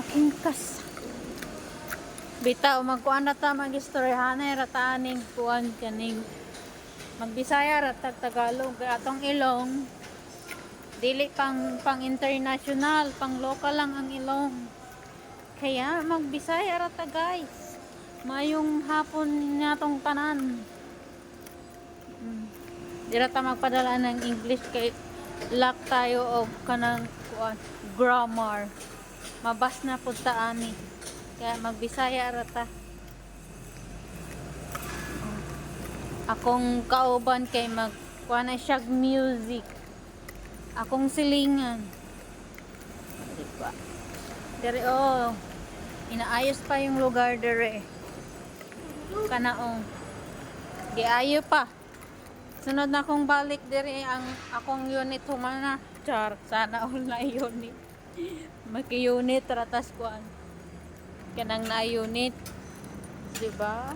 aking kas. Bitaw magkuan na ta magistoryahanay rataning kuan kaning magbisaya ratag Tagalog atong ilong dili pang international, pang local lang ang ilong. Kaya magbisaya rata guys. Mayong hapon natong tanan. Di rata magpadala ng English kay lack tayo og kanang kuan grammar. Mabas na pud ta ani. Kaya magbisaya rata. Akong kauban kay magkuan na siya music. Akong silingan. Diba? Dere oh. Inaayos pa yung lugar dere. Kanaong. Giayo pa. Sunod na akong balik dere ang akong unit humana. Char, sana all na unit. Maki-unit ratas kuan. Kanang na unit. Diba?